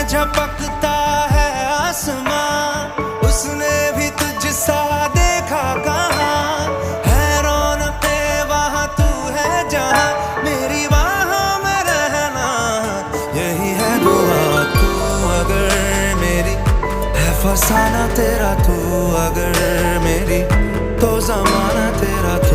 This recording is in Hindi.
झपकता है आसमां, उसने भी तुझसा देखा कहाँ। है रौनके वहाँ तू है जहाँ, मेरी बाहों में रहना यही है दुआ। तू अगर मेरी है फसाना तेरा, तू अगर मेरी तो जमाना तेरा।